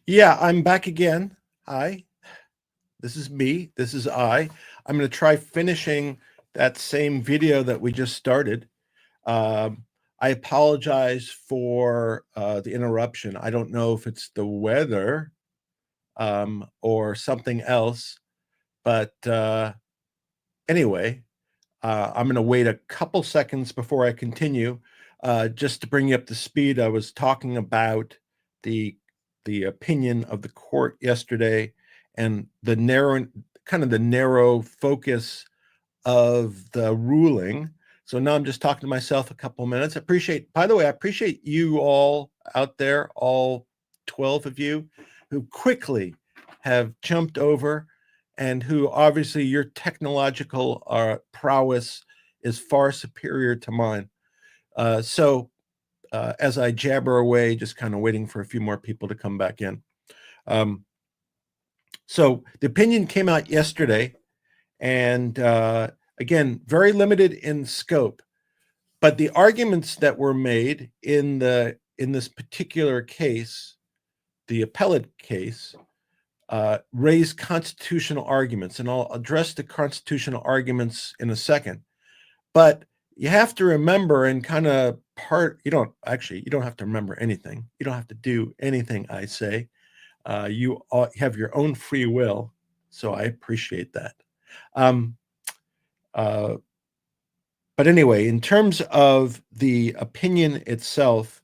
Yeah, I'm back again. Hi, this is me. This is I. I'm going to try finishing that same video that we just started. Um, I apologize for the interruption. I don't know if it's the weather or something else, but anyway, I'm going to wait a couple seconds before I continue. Just to bring you up to speed, I was talking about the the opinion of the court yesterday and the narrow focus of the ruling. So now I'm just talking to myself a couple of minutes. By the way, I appreciate you all out there, all 12 of you, who quickly have jumped over and who obviously your technological prowess is far superior to mine. As I jabber away, just kind of waiting for a few more people to come back in. Um, so the opinion came out yesterday, and again, very limited in scope. But the arguments that were made in this particular case, the appellate case, raised constitutional arguments, and I'll address the constitutional arguments in a second. But you have to remember and kind of you don't have to remember anything. You don't have to do anything I say. You have your own free will, so I appreciate that. Um, uh, but anyway, in terms of the opinion itself,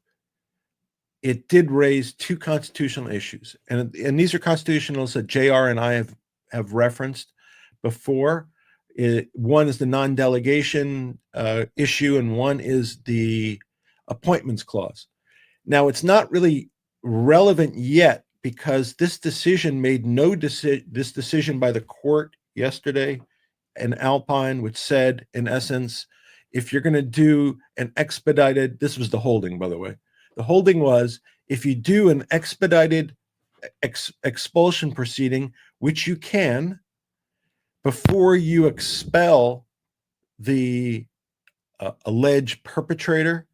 it did raise two constitutional issues, and these are constitutionals that JR and I have referenced before. One is the non-delegation issue, and one is the appointments clause. Now, it's not really relevant yet because this decision this decision by the court yesterday in Alpine, which said, in essence, if you're going to do an expedited, this was the holding, by the way. The holding was if you do an expedited expulsion proceeding, which you can, before you expel the alleged perpetrator,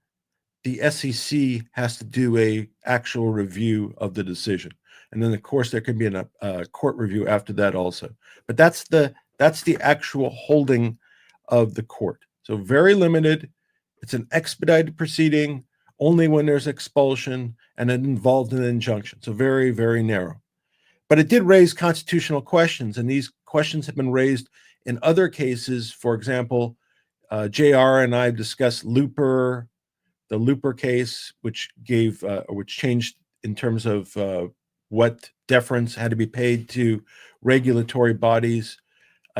the SEC has to do a actual review of the decision, and then of course there can be a court review after that also. But that's the actual holding of the court. So very limited. It's an expedited proceeding only when there's expulsion and it involved an injunction. So very, very narrow. But it did raise constitutional questions, and these questions have been raised in other cases. For example, JR and I discussed the Looper case, which changed in terms of what deference had to be paid to regulatory bodies'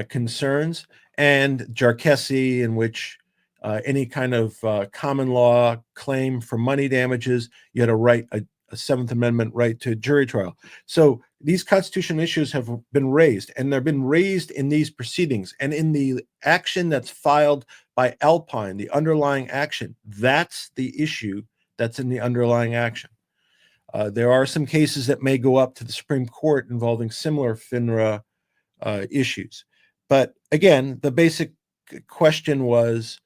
concerns, and Jarkessi, in which any kind of common law claim for money damages, you had a Seventh Amendment right to jury trial. So these constitutional issues have been raised, and they've been raised in these proceedings. And in the action that's filed by Alpine, the underlying action, that's the issue that's in the underlying action. There are some cases that may go up to the Supreme Court involving similar FINRA issues. But again, the basic question was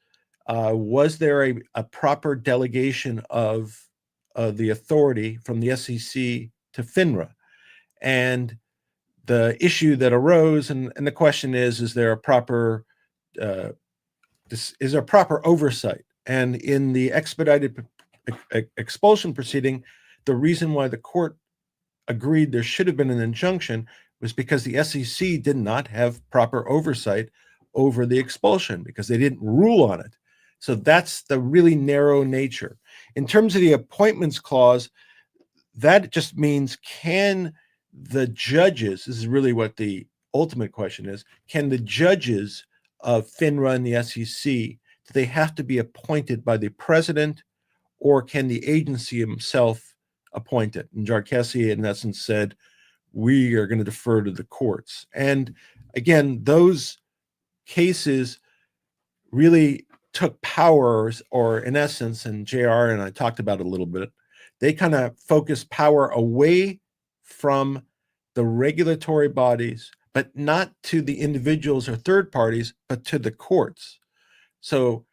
there a proper delegation of the authority from the SEC to FINRA? And the issue that arose, and the question is there a proper oversight? And in the expedited expulsion proceeding, the reason why the court agreed there should have been an injunction was because the SEC did not have proper oversight over the expulsion because they didn't rule on it. So that's the really narrow nature. In terms of the appointments clause, that just means, can the judges, this is really what the ultimate question is, can the judges of FINRA and the SEC, do they have to be appointed by the president, or can the agency himself appoint it? And Jarkessi, in essence, said, we are going to defer to the courts. And again, those cases really took power, or in essence, and JR and I talked about it a little bit, they kind of focused power away from the regulatory bodies, but not to the individuals or third parties, but to the courts. So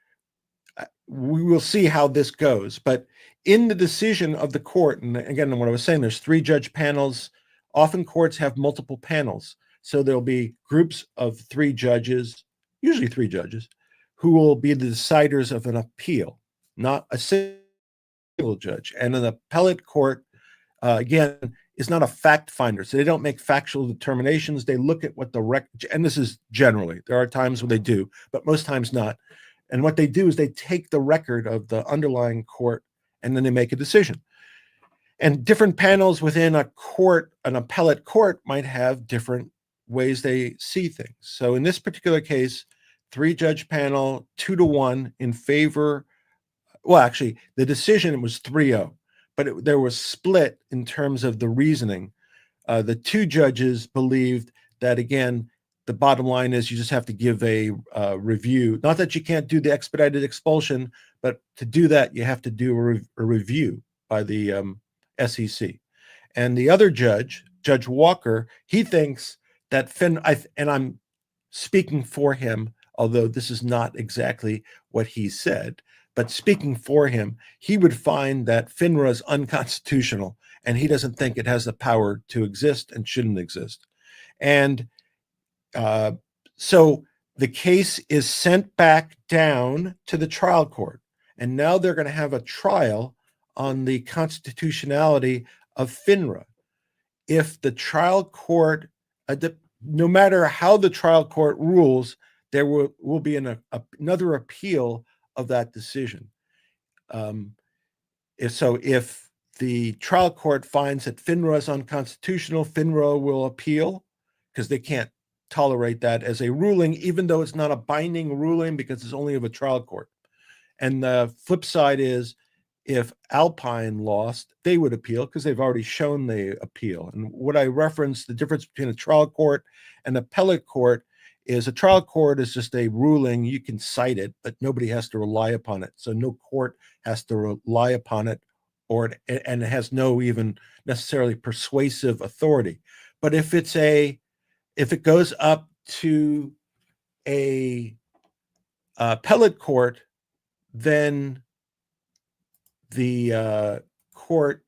we will see how this goes. But in the decision of the court, and again, what I was saying, there's 3-judge panels. Often courts have multiple panels. So there'll be groups of 3 judges, usually 3 judges, who will be the deciders of an appeal, not a single judge. And an appellate court, again, is not a fact finder. So they don't make factual determinations. They look at what the record, and this is generally, there are times when they do, but most times not. And what they do is they take the record of the underlying court and then they make a decision. And different panels within a court, an appellate court, might have different ways they see things. So in this particular case, 3-judge panel, 2-1 in favor. Well, actually, the decision was 3-0, but there was split in terms of the reasoning. The 2 judges believed that, again, the bottom line is you just have to give a review. Not that you can't do the expedited expulsion, but to do that, you have to do a review by the SEC. And the other judge, Judge Walker, he thinks that and I'm speaking for him, although this is not exactly what he said, but speaking for him, he would find that FINRA is unconstitutional, and he doesn't think it has the power to exist and shouldn't exist. And so the case is sent back down to the trial court, and now they're going to have a trial on the constitutionality of FINRA. If the trial court, no matter how the trial court rules, there will be another appeal of that decision. If the trial court finds that FINRA is unconstitutional, FINRA will appeal, because they can't tolerate that as a ruling, even though it's not a binding ruling because it's only of a trial court. And the flip side is, if Alpine lost, they would appeal because they've already shown they appeal. And what I referenced, the difference between a trial court and appellate court, is a trial court is just a ruling. You can cite it, but nobody has to rely upon it. So no court has to rely upon it, and it has no even necessarily persuasive authority. But if it goes up to a appellate court, then the court,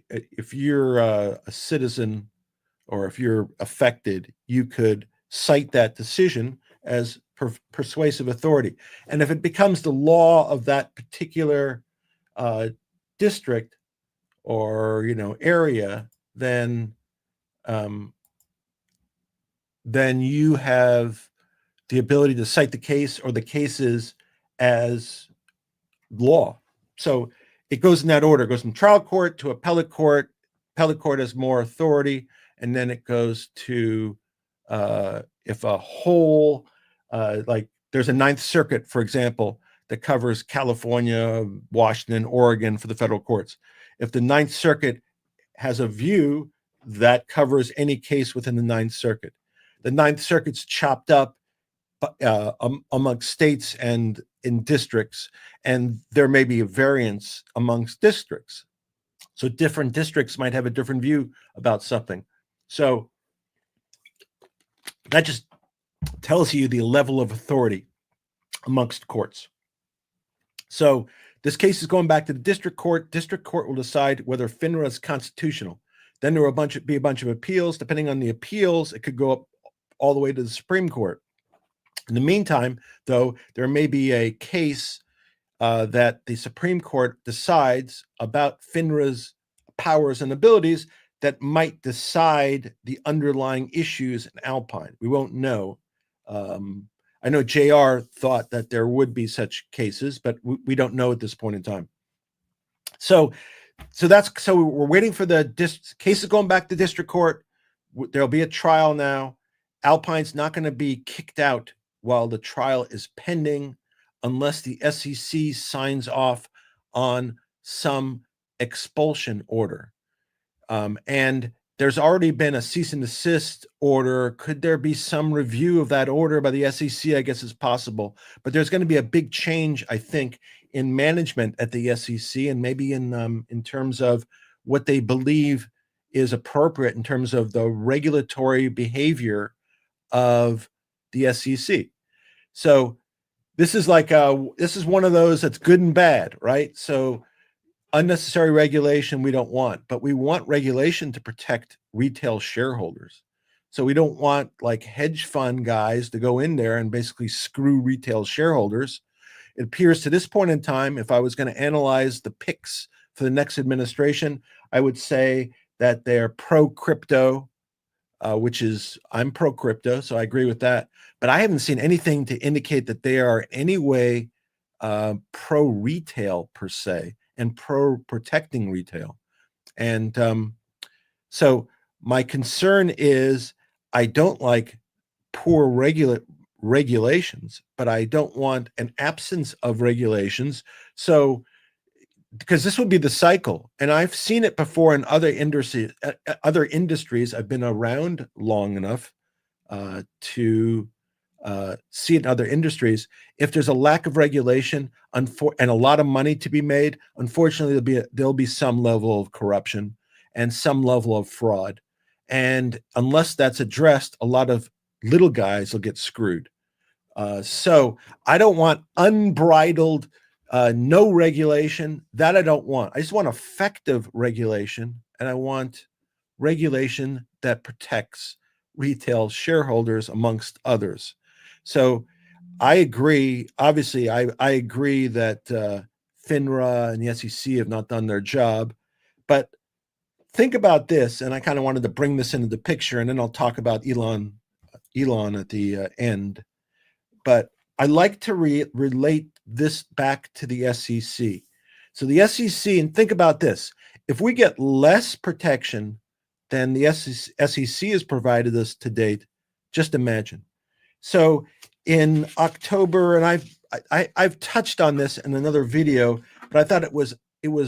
if you're a citizen or if you're affected, you could cite that decision as persuasive authority. And if it becomes the law of that particular district or area, then you have the ability to cite the case or the cases as law. So it goes in that order. It goes from trial court to appellate court. Appellate court has more authority, and then it goes to if a whole, like there's a Ninth Circuit, for example, that covers California, Washington, Oregon for the federal courts. If the Ninth Circuit has a view that covers any case within the Ninth Circuit, the Ninth Circuit's chopped up amongst states and in districts, and there may be a variance amongst districts. So different districts might have a different view about something. So that just tells you the level of authority amongst courts. So this case is going back to the district court. District court will decide whether FINRA is constitutional. Then there will be a bunch of appeals. Depending on the appeals, it could go up all the way to the Supreme Court. In the meantime, though, there may be a case that the Supreme Court decides about FINRA's powers and abilities that might decide the underlying issues in Alpine. We won't know. I know JR thought that there would be such cases, but we don't know at this point in time. So we're waiting for the cases going back to district court. There'll be a trial now. Alpine's not going to be kicked out while the trial is pending, unless the SEC signs off on some expulsion order. And there's already been a cease and desist order. Could there be some review of that order by the SEC? I guess is possible. But there's going to be a big change, I think, in management at the SEC, and maybe in terms of what they believe is appropriate in terms of the regulatory behavior of the SEC. So this is one of those that's good and bad, right? So unnecessary regulation we don't want, but we want regulation to protect retail shareholders. So we don't want like hedge fund guys to go in there and basically screw retail shareholders. It appears to this point in time, if I was going to analyze the picks for the next administration, I would say that they're pro crypto, which is I'm pro crypto, so I agree with that. But I haven't seen anything to indicate that they are any way pro retail per se and pro protecting retail. And so my concern is I don't like poor regulations, but I don't want an absence of regulations. So because this would be the cycle, and I've seen it before in other industries. I've been around long enough to see it in other industries. If there's a lack of regulation and a lot of money to be made, unfortunately, there'll be some level of corruption and some level of fraud. And unless that's addressed, a lot of little guys will get screwed. So I don't want unbridled, no regulation. That I don't want. I just want effective regulation, and I want regulation that protects retail shareholders amongst others. So I agree. Obviously, I agree that FINRA and the SEC have not done their job. But think about this, and I kind of wanted to bring this into the picture, and then I'll talk about Elon at the end. But I like to relate this back to the SEC. So the SEC, and think about this: if we get less protection than the SEC has provided us to date, just imagine. So in October, and I've touched on this in another video, but I thought it was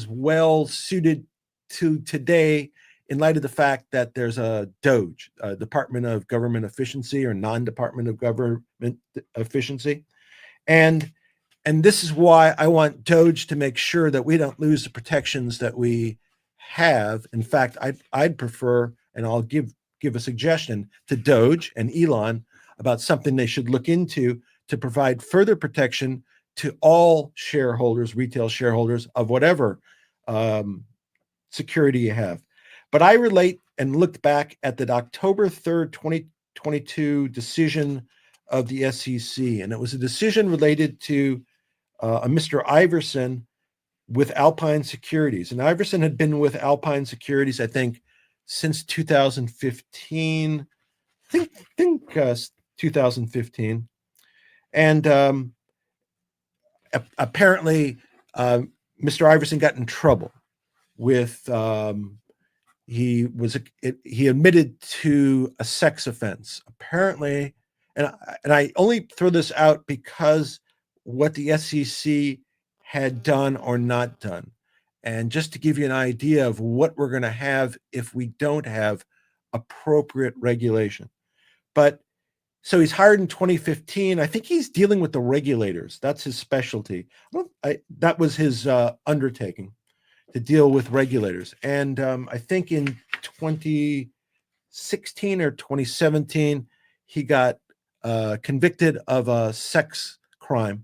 well suited to today in light of the fact that there's a DOGE, Department of Government Efficiency, or non-Department of Government Efficiency, and this is why I want DOGE to make sure that we don't lose the protections that we have. In fact, I'd prefer, and I'll give a suggestion to DOGE and Elon about something they should look into to provide further protection to all shareholders, retail shareholders of whatever security you have. But I relate and looked back at the October 3rd, 2022 decision of the SEC, and it was a decision related to a Mr. Iverson with Alpine Securities. And Iverson had been with Alpine Securities, I think, since 2015. I think 2015. And apparently, Mr. Iverson got in trouble with he admitted to a sex offense apparently, and I only throw this out because what the SEC had done or not done, and just to give you an idea of what we're going to have if we don't have appropriate regulation. But so he's hired in 2015. I think he's dealing with the regulators. That's his specialty. That was his undertaking, to deal with regulators. And I think in 2016 or 2017, he got convicted of a sex crime.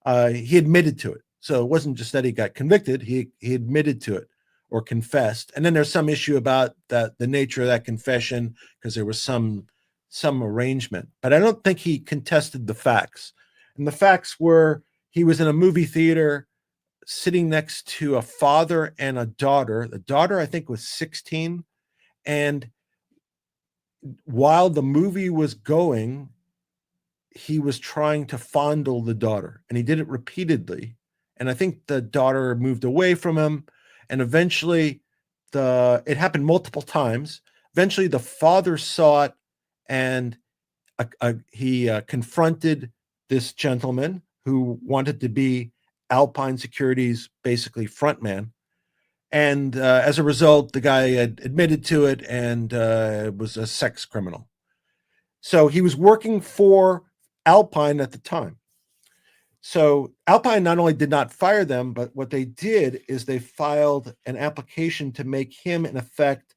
He admitted to it. So it wasn't just that he got convicted, he admitted to it or confessed. And then there's some issue about the nature of that confession, because there was some arrangement. But I don't think he contested the facts. And the facts were he was in a movie theater sitting next to a father and a daughter. The daughter, I think, was 16. And while the movie was going, he was trying to fondle the daughter, and he did it repeatedly. And I think the daughter moved away from him. And eventually it happened multiple times. Eventually the father saw it, and he confronted this gentleman who wanted to be Alpine Securities, basically frontman. And as a result, the guy had admitted to it and was a sex criminal. So he was working for Alpine at the time. So Alpine not only did not fire them, but what they did is they filed an application to make him, in effect,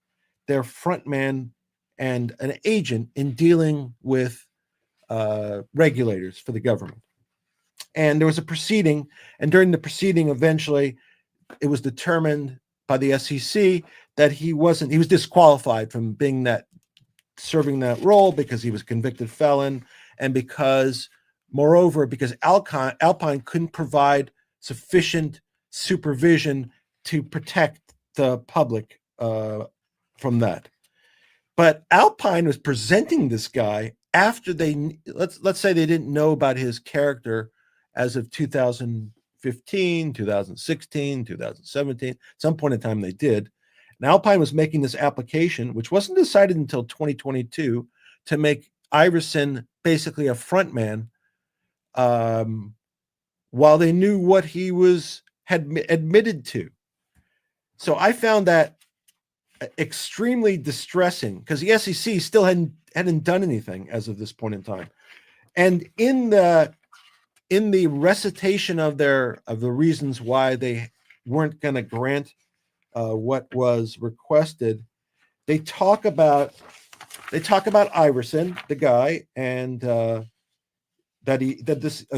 their frontman and an agent in dealing with regulators for the government. And there was a proceeding, and during the proceeding, eventually, it was determined by the SEC that he was disqualified from serving that role because he was a convicted felon, and because Alpine couldn't provide sufficient supervision to protect the public from that. But Alpine was presenting this guy after let's say they didn't know about his character as of 2015, 2016, 2017. At some point in time they did. And Alpine was making this application, which wasn't decided until 2022, to make Iverson basically a front man, while they knew what he had admitted to. So I found that extremely distressing, because the SEC still hadn't done anything as of this point in time. And in the recitation of the reasons why they weren't going to grant what was requested, they talk about Iverson, the guy, and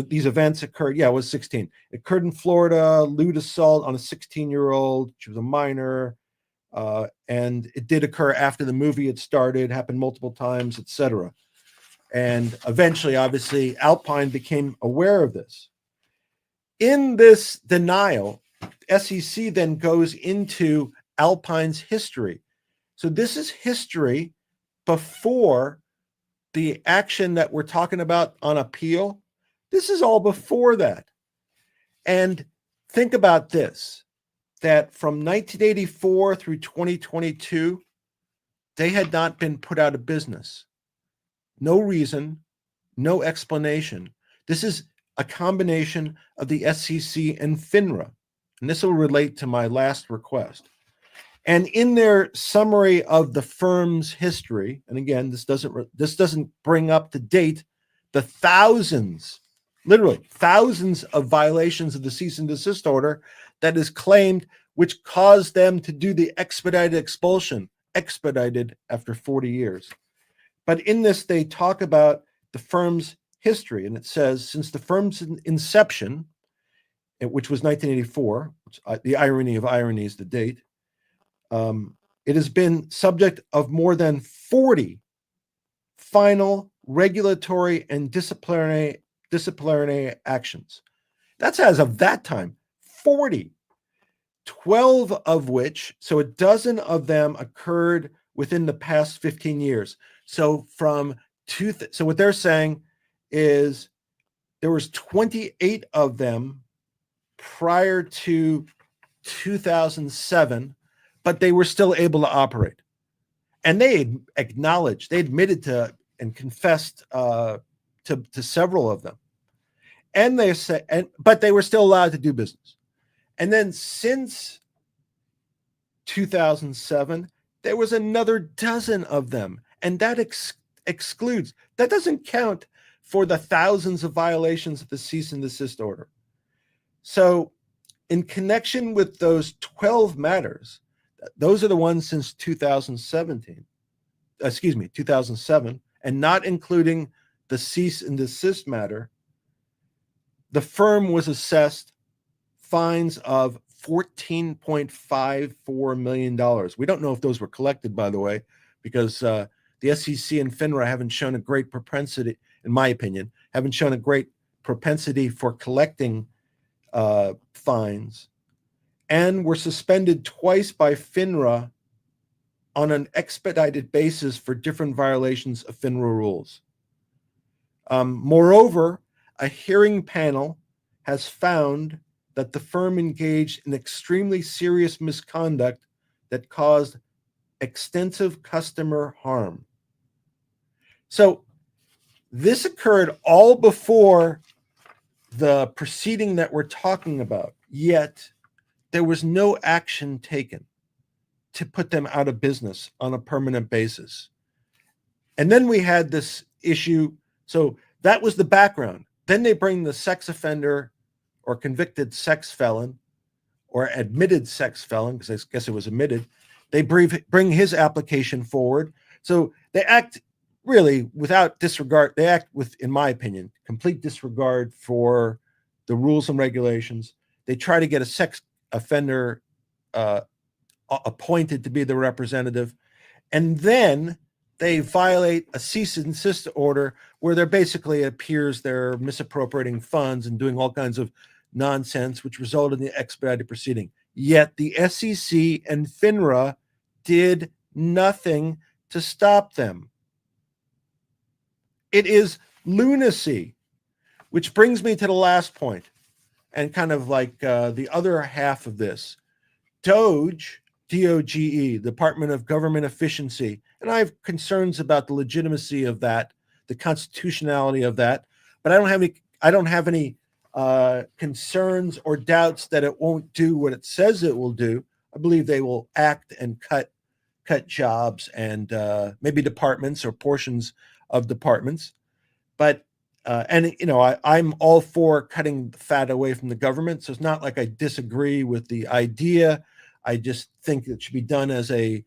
these events occurred. Yeah, it was 16. It occurred in Florida, lewd assault on a 16-year-old. She was a minor. And it did occur after the movie had started, happened multiple times, etc. And eventually, obviously, Alpine became aware of this. In this denial, SEC then goes into Alpine's history. So this is history before the action that we're talking about on appeal. This is all before that. And think about this, that from 1984 through 2022, they had not been put out of business. No reason, no explanation. This is a combination of the SEC and FINRA. And this will relate to my last request. And in their summary of the firm's history, and again, this doesn't bring up to date the literally thousands of violations of the cease and desist order that is claimed, which caused them to do the expedited expulsion, expedited after 40 years. But in this, they talk about the firm's history, and it says, since the firm's inception, which was 1984, the irony of ironies, the date, it has been subject of more than 40 final regulatory and disciplinary actions. That's as of that time, 40. 12 of which, so a dozen of them occurred within the past 15 years. So so what they're saying is there was 28 of them prior to 2007, but they were still able to operate. And they admitted to and confessed to several of them. And they said, but they were still allowed to do business. And then since 2007, there was another dozen of them. And that excludes, that doesn't count for the thousands of violations of the cease and desist order. So in connection with those 12 matters, those are the ones since 2007, and not including the cease and desist matter, the firm was assessed fines of $14.54 million. We don't know if those were collected, by the way, because the SEC and FINRA haven't shown a great propensity, in my opinion, for collecting fines, and were suspended twice by FINRA on an expedited basis for different violations of FINRA rules. Moreover, a hearing panel has found that the firm engaged in extremely serious misconduct that caused extensive customer harm. So this occurred all before the proceeding that we're talking about, yet there was no action taken to put them out of business on a permanent basis. And then we had this issue. So that was the background. Then they bring the sex offender or convicted sex felon or admitted sex felon, because I guess it was admitted. They bring his application forward. So they act really without disregard. They act with, in my opinion, complete disregard for the rules and regulations. They try to get a offender appointed to be the representative, and then they violate a cease and desist order where they're basically, it appears they're misappropriating funds and doing all kinds of nonsense, which resulted in the expedited proceeding. Yet the SEC and FINRA did nothing to stop them. It is lunacy, which brings me to the last point and kind of like the other half of this. DOGE, DOGE, Department of Government Efficiency, and I have concerns about the legitimacy of that, the constitutionality of that, but I don't have any concerns or doubts that it won't do what it says it will do. I believe they will act and cut jobs and maybe departments or portions of departments. But and I'm all for cutting the fat away from the government. So it's not like I disagree with the idea. I just think it should be done as a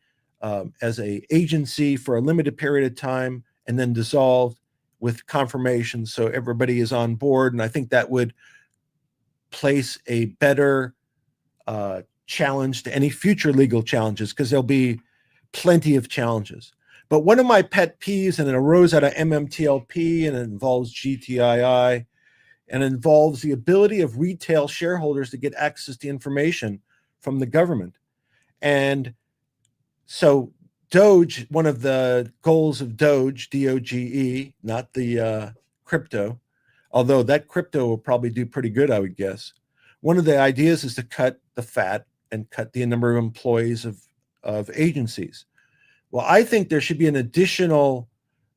agency for a limited period of time and then dissolved with confirmation, so everybody is on board. And I think that would place a better challenge to any future legal challenges, because there'll be plenty of challenges. But one of my pet peeves, and it arose out of MMTLP, and it involves GTII, and it involves the ability of retail shareholders to get access to information from the government. And so DOGE, one of the goals of DOGE, DOGE, not the crypto, although that crypto will probably do pretty good, I would guess. One of the ideas is to cut the fat and cut the number of employees of agencies. Well, I think there should be an additional,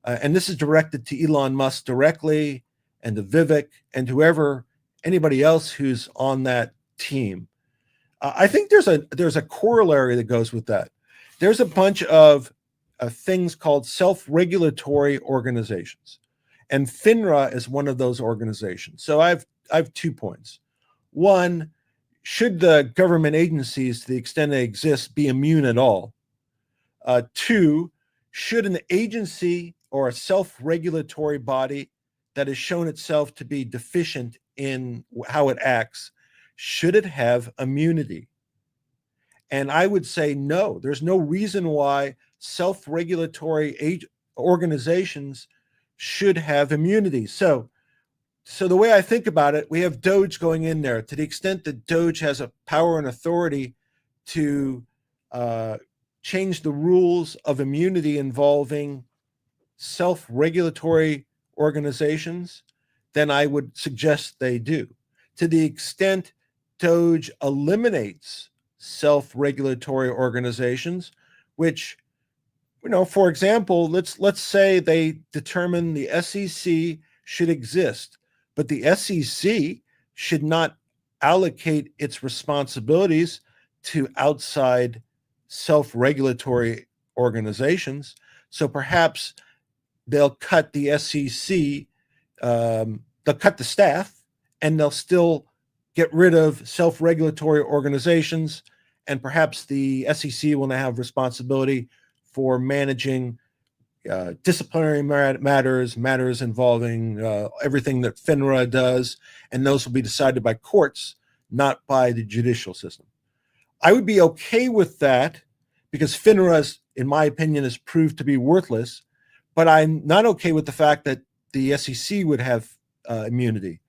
and this is directed to Elon Musk directly and to Vivek and anybody else who's on that team. I think there's a corollary that goes with that. There's a bunch of things called self-regulatory organizations, and FINRA is one of those organizations. So I have 2 points. One, should the government agencies, to the extent they exist, be immune at all? 2, should an agency or a self-regulatory body that has shown itself to be deficient in how it acts, should it have immunity? And I would say no. There's no reason why self-regulatory organizations should have immunity. So the way I think about it, we have DOGE going in there. To the extent that DOGE has a power and authority to change the rules of immunity involving self-regulatory organizations, then I would suggest they do. To the extent DOGE eliminates self-regulatory organizations, which, for example, let's say they determine the SEC should exist, but the SEC should not allocate its responsibilities to outside self-regulatory organizations. So perhaps they'll cut the SEC, they'll cut the staff, and they'll still get rid of self-regulatory organizations, and perhaps the SEC will now have responsibility for managing disciplinary matters involving everything that FINRA does, and those will be decided by courts, not by the judicial system. I would be okay with that because FINRA, in my opinion, has proved to be worthless, but I'm not okay with the fact that the SEC would have immunity.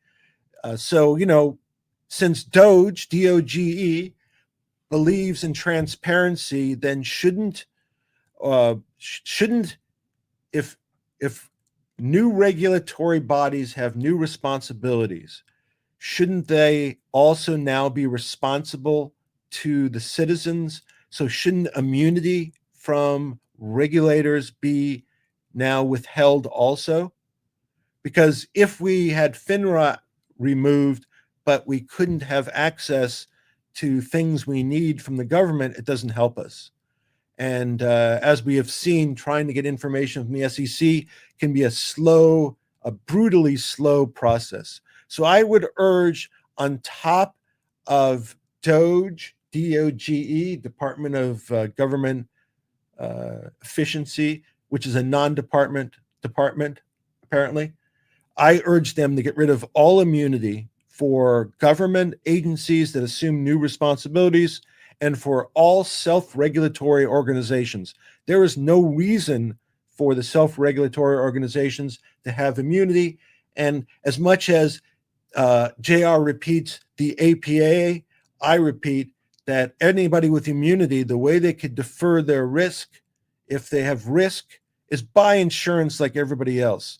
Since DOGE, DOGE, believes in transparency, then shouldn't if new regulatory bodies have new responsibilities, shouldn't they also now be responsible to the citizens? So shouldn't immunity from regulators be now withheld also? Because if we had FINRA removed, but we couldn't have access to things we need from the government, it doesn't help us. And as we have seen, trying to get information from the SEC can be a brutally slow process. So I would urge, on top of DOGE, DOGE, Department of Government Efficiency, which is a non-department department, apparently, I urge them to get rid of all immunity for government agencies that assume new responsibilities, and for all self-regulatory organizations. There is no reason for the self-regulatory organizations to have immunity. And as much as JR repeats the APA, I repeat that anybody with immunity, the way they could defer their risk, if they have risk, is buy insurance like everybody else.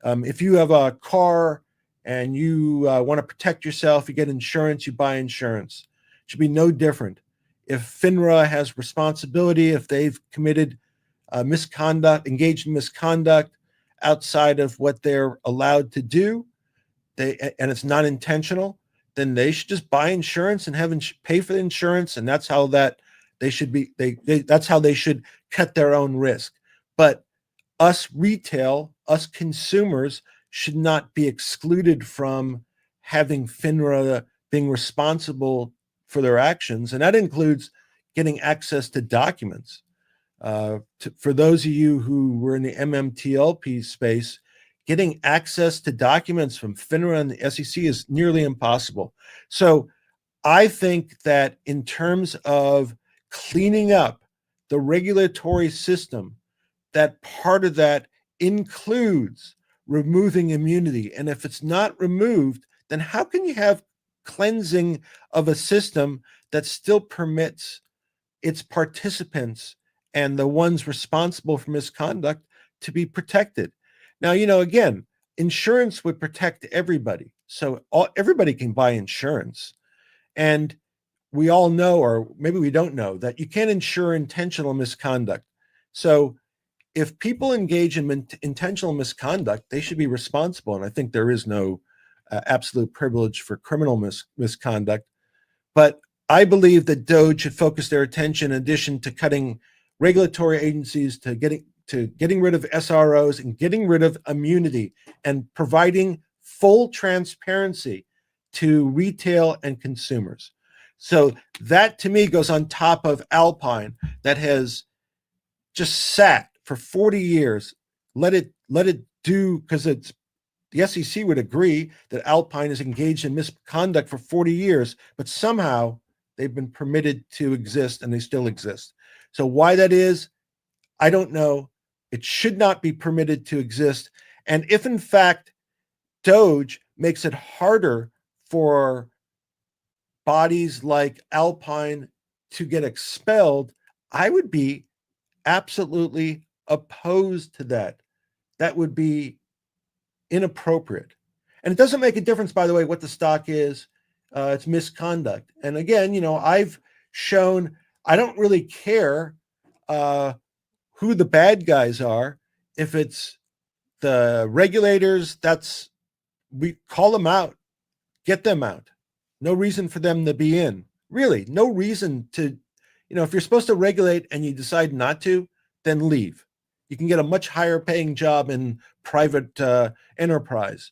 If you have a car and you want to protect yourself, you get insurance, you buy insurance. It should be no different. If FINRA has responsibility, if they've committed misconduct, engaged in misconduct outside of what they're allowed to do, and it's not intentional, then they should just buy insurance and pay for the insurance, and that's how they should be. That's how they should cut their own risk. But us retail, us consumers, should not be excluded from having FINRA being responsible for their actions, and that includes getting access to documents. For those of you who were in the MMTLP space, getting access to documents from FINRA and the SEC is nearly impossible. So I think that in terms of cleaning up the regulatory system, that part of that includes removing immunity. And if it's not removed, then how can you have cleansing of a system that still permits its participants and the ones responsible for misconduct to be protected? Now, again, insurance would protect everybody. So everybody can buy insurance. And we all know, or maybe we don't know, that you can't insure intentional misconduct. So if people engage in intentional misconduct, they should be responsible. And I think there is no absolute privilege for criminal misconduct. But I believe that DOGE should focus their attention, in addition to cutting regulatory agencies, to getting rid of SROs and getting rid of immunity and providing full transparency to retail and consumers. So that, to me, goes on top of Alpine, that has just sat for 40 years. Let it do, because the SEC would agree that Alpine is engaged in misconduct for 40 years, but somehow they've been permitted to exist, and they still exist. So why that is, I don't know. It should not be permitted to exist. And if, in fact, DOGE makes it harder for bodies like Alpine to get expelled, I would be absolutely opposed to that. That would be inappropriate. And it doesn't make a difference, by the way, what the stock is. It's misconduct. And again, I've shown I don't really care who the bad guys are. If it's the regulators, we call them out, get them out. No reason for them to be in. Really, no reason to, if you're supposed to regulate and you decide not to, then leave. You can get a much higher paying job in private enterprise.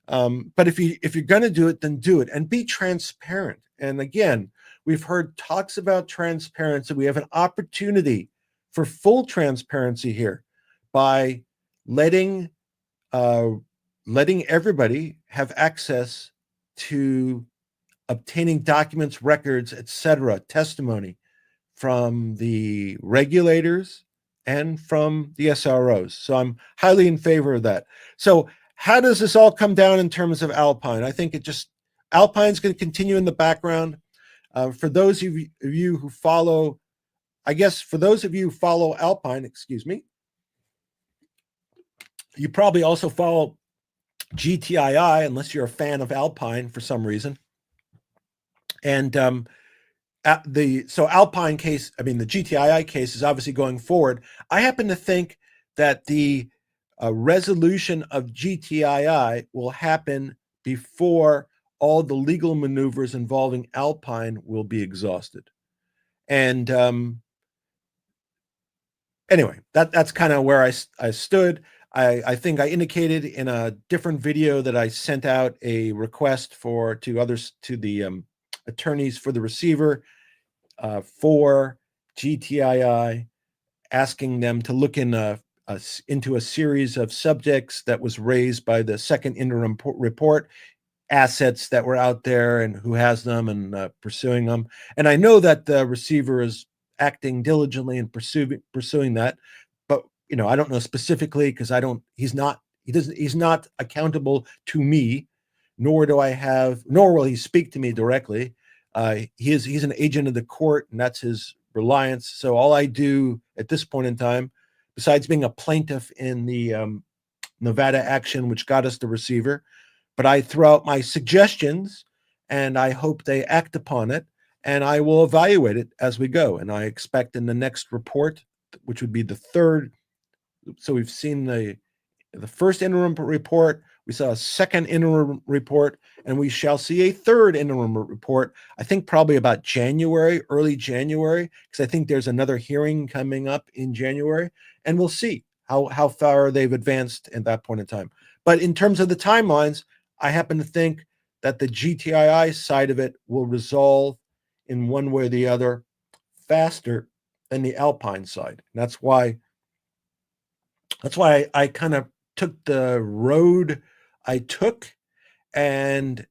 But if you're going to do it, then do it, and be transparent. And again, we've heard talks about transparency. We have an opportunity for full transparency here by letting everybody have access to obtaining documents, records, etc., testimony from the regulators and from the SROs. So I'm highly in favor of that. So how does this all come down in terms of Alpine? I think Alpine's going to continue in the background. For those of you who follow, Alpine, you probably also follow GTII, unless you're a fan of Alpine for some reason. And Alpine case, the GTII case is obviously going forward. I happen to think that the resolution of GTII will happen before all the legal maneuvers involving Alpine will be exhausted. And anyway, that's kind of where I stood. I think I indicated in a different video that I sent out a request to the attorneys for the receiver for GTII, asking them to look into a series of subjects that was raised by the second interim report. assets that were out there and who has them and pursuing them. And I know that the receiver is acting diligently and pursuing that, but I don't know specifically because he's not accountable to me, nor will he speak to me directly. He's an agent of the court, and that's his reliance. So all I do at this point in time, besides being a plaintiff in the Nevada action, which got us the receiver, but I throw out my suggestions and I hope they act upon it, and I will evaluate it as we go. And I expect in the next report, which would be the third. So we've seen the first interim report, we saw a second interim report, and we shall see a third interim report, I think probably about January, early January, because I think there's another hearing coming up in January, and we'll see how far they've advanced at that point in time. But in terms of the timelines, I happen to think that the GTII side of it will resolve in one way or the other faster than the Alpine side. And that's why I kind of took the road I took, and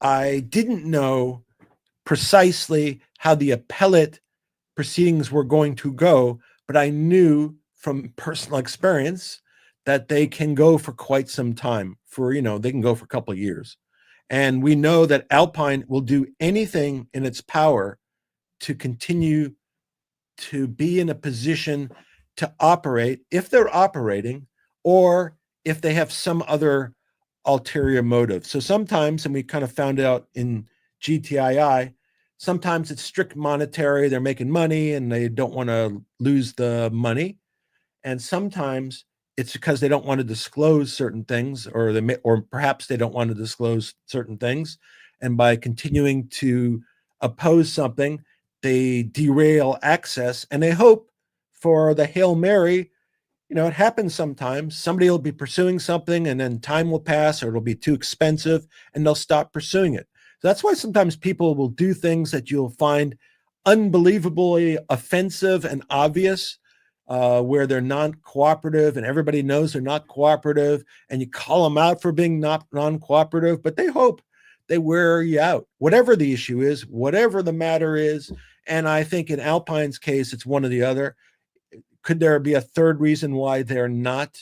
I didn't know precisely how the appellate proceedings were going to go, but I knew from personal experience that they can go for quite some time. They can go for a couple of years. And we know that Alpine will do anything in its power to continue to be in a position to operate, if they're operating, or if they have some other ulterior motive. So sometimes, and we kind of found out in GTII, sometimes it's strict monetary, they're making money and they don't want to lose the money. And sometimes it's because they don't want to disclose certain things, or perhaps they don't want to disclose certain things. And by continuing to oppose something, they derail access, and they hope for the Hail Mary. It happens sometimes. Somebody will be pursuing something, and then time will pass, or it'll be too expensive, and they'll stop pursuing it. So that's why sometimes people will do things that you'll find unbelievably offensive and obvious, where they're non-cooperative, and everybody knows they're not cooperative, and you call them out for being not non-cooperative, but they hope they wear you out, whatever the issue is, whatever the matter is. And I think in Alpine's case, it's one or the other. Could there be a third reason why they're not,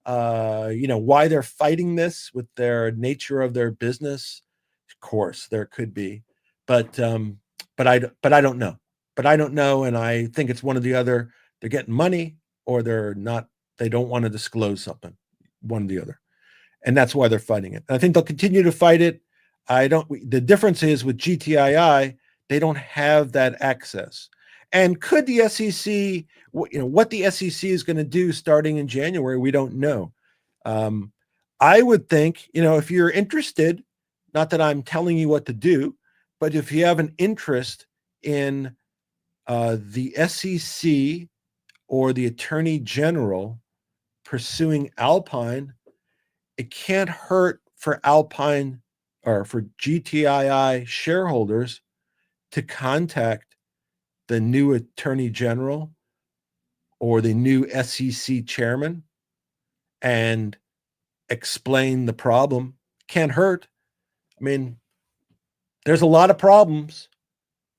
why they're fighting this with their nature of their business? Of course, there could be, but I don't know. But I don't know, and I think it's one or the other. They're getting money, or they're not. They don't want to disclose something, one or the other, and that's why they're fighting it. And I think they'll continue to fight it. The difference is with GTII, they don't have that access. And could the SEC, what the SEC is going to do starting in January, we don't know. I would think, if you're interested, not that I'm telling you what to do, but if you have an interest in the SEC or the Attorney General pursuing Alpine, it can't hurt for Alpine or for GTII shareholders to contact the new Attorney General or the new SEC chairman and explain the problem. Can't hurt. I mean, there's a lot of problems.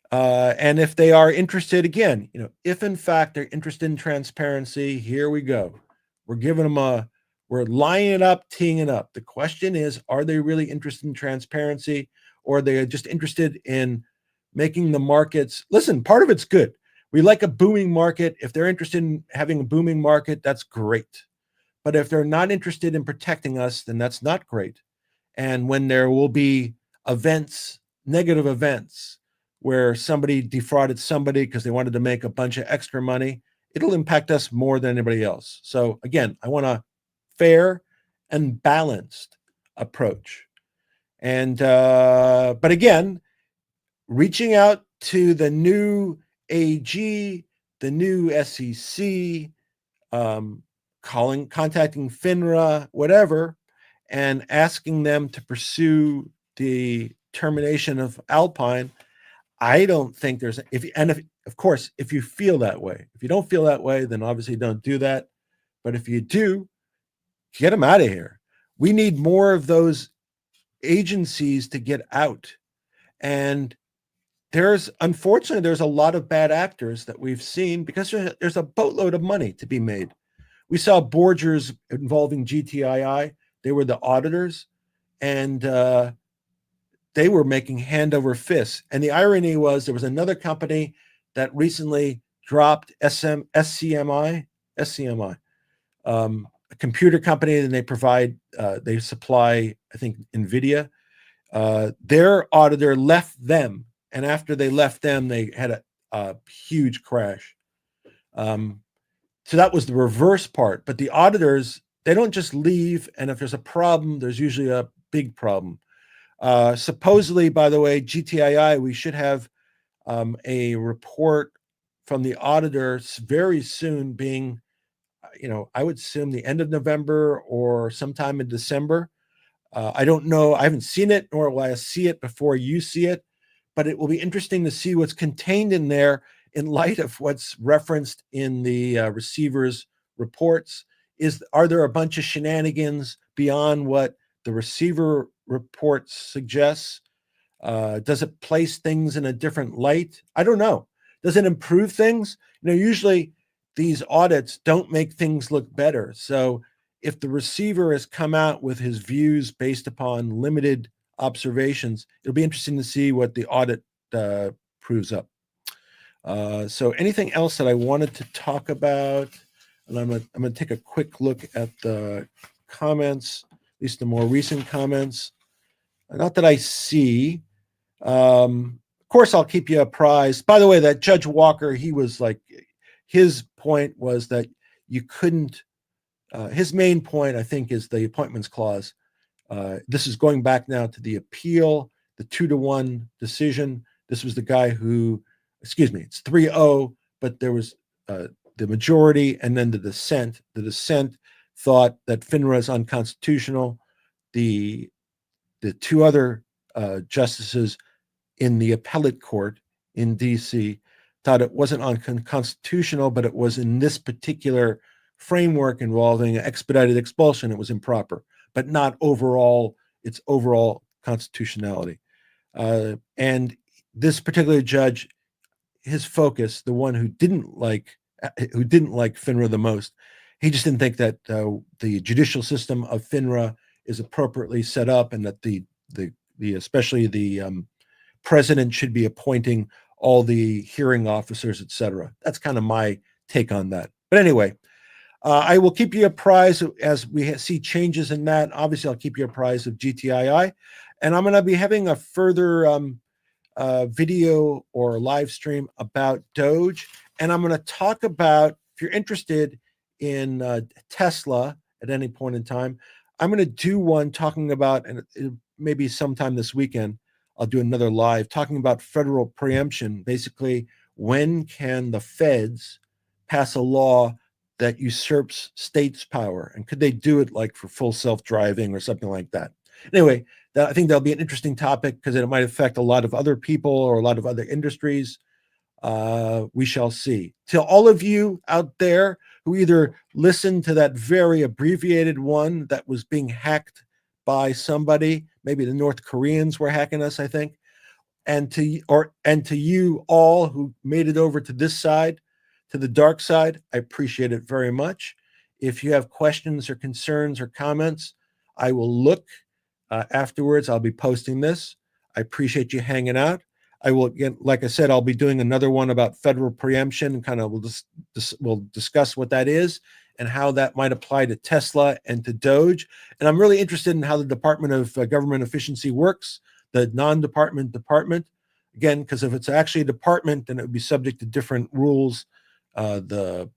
And if they are interested, again, if in fact they're interested in transparency, here we go. We're giving them we're lining it up, teeing it up. The question is, are they really interested in transparency, or are they just interested in making the markets? Listen, part of it's good. We like a booming market. If they're interested in having a booming market, that's great. But if they're not interested in protecting us, then that's not great. And when there will be negative events, where somebody defrauded somebody because they wanted to make a bunch of extra money, it'll impact us more than anybody else. So again, I want a fair and balanced approach. And but again, reaching out to the new AG, the new SEC, contacting FINRA, whatever, and asking them to pursue the termination of Alpine. I don't think there's, of course, if you feel that way. If you don't feel that way, then obviously don't do that. But if you do, get them out of here. We need more of those agencies to get out. And unfortunately, there's a lot of bad actors that we've seen because there's a boatload of money to be made. We saw Borgers involving GTII. They were the auditors, and they were making hand over fist. And the irony was there was another company that recently dropped SCMI, a computer company, and they supply, I think, NVIDIA. Their auditor left them, and after they left them, they had a huge crash. So that was the reverse part. But the auditors, they don't just leave, and if there's a problem, there's usually a big problem. Supposedly, by the way, GTII, we should have a report from the auditors very soon, being, I would assume the end of November or sometime in December. I don't know. I haven't seen it, nor will I see it before you see it, but it will be interesting to see what's contained in there in light of what's referenced in the receiver's reports. Are there a bunch of shenanigans beyond what the receiver report suggests? Does it place things in a different light? I don't know. Does it improve things? Usually these audits don't make things look better. So if the receiver has come out with his views based upon limited observations, it'll be interesting to see what the audit proves up. So anything else that I wanted to talk about? And I'm going to take a quick look at the comments, at least the more recent comments. Not that I see. Of course, I'll keep you apprised. By the way, that Judge Walker, he was like, his point was that you couldn't, his main point, I think, is the appointments clause. This is going back now to the appeal, the 2-1 decision. This was the guy who, it's 3-0, but there was the majority and then the dissent. The dissent thought that FINRA is unconstitutional. The two other justices in the appellate court in D.C. thought it wasn't unconstitutional, but it was in this particular framework involving expedited expulsion, it was improper, but not overall, its overall constitutionality. And this particular judge, his focus, the one who didn't like FINRA the most, he just didn't think that the judicial system of FINRA is appropriately set up, and that the especially the president should be appointing all the hearing officers, et cetera. That's kind of my take on that. But anyway, I will keep you apprised as we see changes in that. Obviously, I'll keep you apprised of GTII, and I'm going to be having a further video or live stream about DOGE, and I'm going to talk about, if you're interested in Tesla at any point in time, I'm going to do one talking about, and maybe sometime this weekend, I'll do another live talking about federal preemption. Basically, when can the feds pass a law that usurps states' power? And could they do it like for full self-driving or something like that? Anyway, I think that'll be an interesting topic because it might affect a lot of other people or a lot of other industries. We shall see. To all of you out there who either listened to that very abbreviated one that was being hacked by somebody, maybe the North Koreans were hacking us, I think, and to you all who made it over to this side, to the dark side, I appreciate it very much. If you have questions or concerns or comments, I will look afterwards. I'll be posting this. I appreciate you hanging out. I will, again, like I said, I'll be doing another one about federal preemption, and kind of we'll discuss what that is and how that might apply to Tesla and to DOGE. And I'm really interested in how the Department of Government Efficiency works, the non-department department. Again, because if it's actually a department, then it would be subject to different rules, the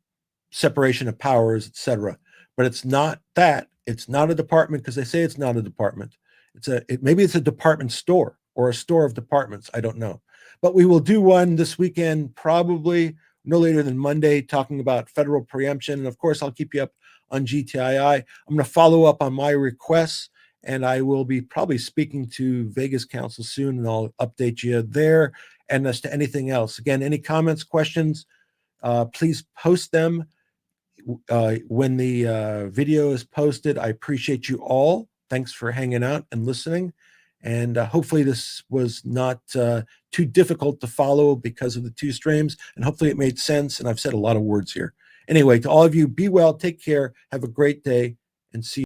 separation of powers, etc. But it's not that. It's not a department because they say it's not a department. Maybe it's a department store or a store of departments. I don't know. But we will do one this weekend, probably no later than Monday, talking about federal preemption. And of course, I'll keep you up on GTII. I'm going to follow up on my requests, and I will be probably speaking to Vegas Council soon, and I'll update you there. And as to anything else, again, any comments, questions, please post them when the video is posted. I appreciate you all. Thanks for hanging out and listening. And hopefully this was not too difficult to follow because of the two streams. And hopefully it made sense. And I've said a lot of words here. Anyway, to all of you, be well, take care, have a great day, and see you.